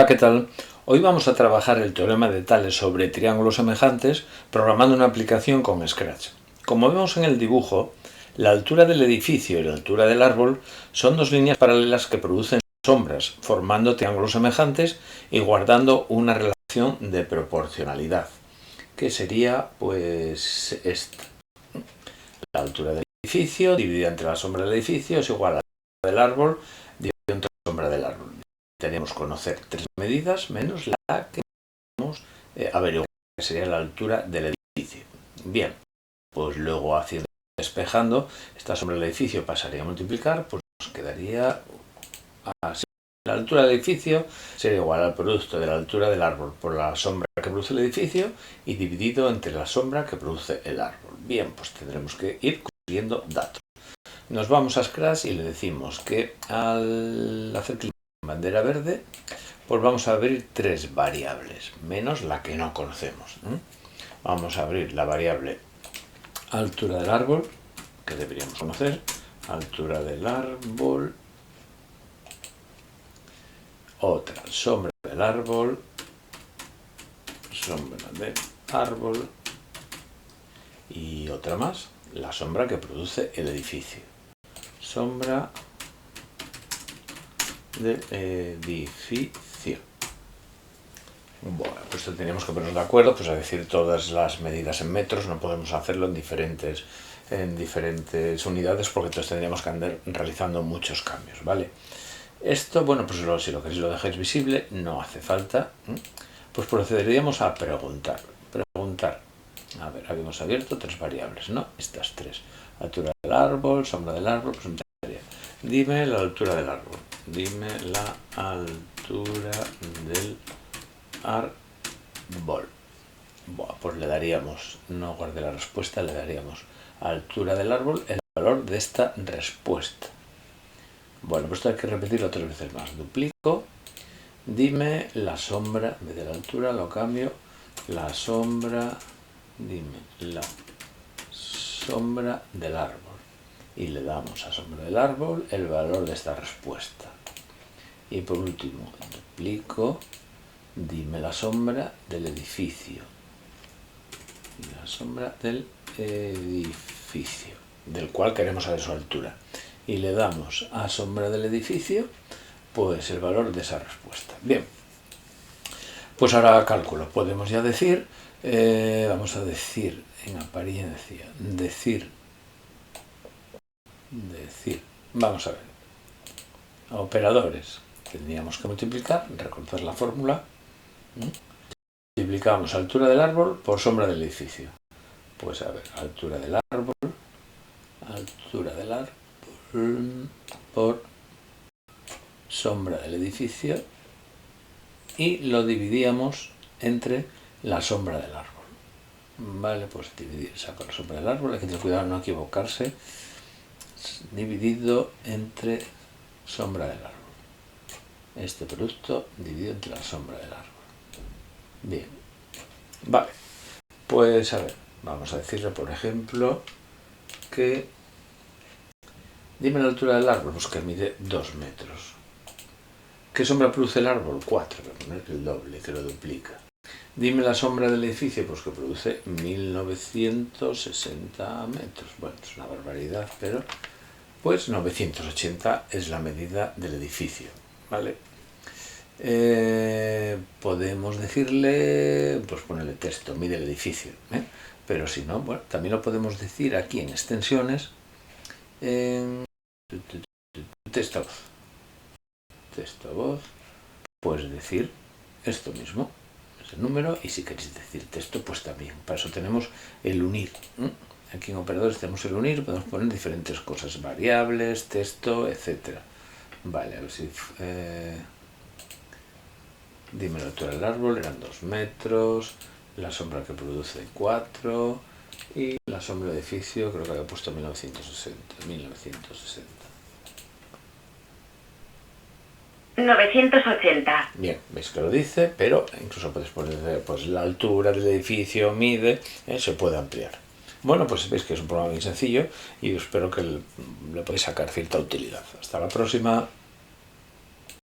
Hola, ¿qué tal? Hoy vamos a trabajar el teorema de Tales sobre triángulos semejantes programando una aplicación con Scratch. Como vemos en el dibujo, la altura del edificio y la altura del árbol son dos líneas paralelas que producen sombras, formando triángulos semejantes y guardando una relación de proporcionalidad, que sería pues esta. La altura del edificio dividida entre la sombra del edificio es igual a la altura del árbol dividida entre la sombra del árbol. Tenemos que conocer tres medidas menos la que vamos a averiguar, que sería la altura del edificio. Bien, pues luego haciendo despejando, esta sombra del edificio pasaría a multiplicar, pues nos quedaría así. La altura del edificio sería igual al producto de la altura del árbol por la sombra que produce el edificio y dividido entre la sombra que produce el árbol. Bien, pues tendremos que ir consiguiendo datos. Nos vamos a Scratch y le decimos que al hacer clic en bandera verde, pues vamos a abrir tres variables, menos la que no conocemos. Vamos a abrir la variable altura del árbol, que deberíamos conocer, altura del árbol, otra sombra del árbol, y otra más, la sombra que produce el edificio. Sombra del edificio. Bueno, pues teníamos que ponernos de acuerdo, pues a decir todas las medidas en metros, no podemos hacerlo en diferentes unidades porque entonces tendríamos que andar realizando muchos cambios, ¿vale? Esto, bueno, pues si lo queréis lo dejáis visible, no hace falta. Pues procederíamos a preguntar. A ver, habíamos abierto tres variables, ¿no? Estas tres. Altura del árbol, sombra del árbol, pues empezaría. Dime la altura del árbol. Dime la altura del árbol. Bueno, pues le daríamos, no guardé la respuesta, le daríamos altura del árbol el valor de esta respuesta. Bueno, pues esto hay que repetirlo tres veces más. Duplico. Dime la sombra, en vez de la altura lo cambio. La sombra, dime la sombra del árbol. Y le damos a sombra del árbol el valor de esta respuesta. Y por último, duplico. Dime la sombra del edificio. La sombra del edificio, del cual queremos saber su altura. Y le damos a sombra del edificio, pues el valor de esa respuesta. Bien, pues ahora cálculo. Podemos ya decir, vamos a decir en apariencia, vamos a ver, operadores. Tendríamos que multiplicar, reconocer la fórmula. Multiplicamos altura del árbol por sombra del edificio. Pues a ver, altura del árbol por sombra del edificio y lo dividíamos entre la sombra del árbol. Vale, pues saco la sombra del árbol, hay que tener cuidado de no equivocarse. Dividido entre sombra del árbol. Este producto dividido entre la sombra del árbol. Bien, vale, pues a ver, vamos a decirle por ejemplo que dime la altura del árbol, pues que mide 2 metros. ¿Qué sombra produce el árbol? 4, voy a poner el doble, que lo duplica. Dime la sombra del edificio, pues que produce 1960 metros. Bueno, es una barbaridad, pero pues 980 es la medida del edificio, ¿vale? Podemos decirle, pues ponerle texto, mide el edificio, pero si no, bueno, también lo podemos decir aquí en extensiones, texto voz, puedes decir esto mismo, ese número, y si queréis decir texto, pues también. Para eso tenemos el unir. Aquí en operadores tenemos el unir, podemos poner diferentes cosas, variables, texto, etcétera. Vale, a ver si dime la altura del árbol, eran 2 metros, la sombra que produce 4 y la sombra del edificio creo que había puesto 1960. 980. Bien, veis que lo dice, pero incluso puedes poner pues la altura del edificio, mide, se puede ampliar. Bueno, pues veis que es un programa muy sencillo y espero que le podáis sacar cierta utilidad. Hasta la próxima.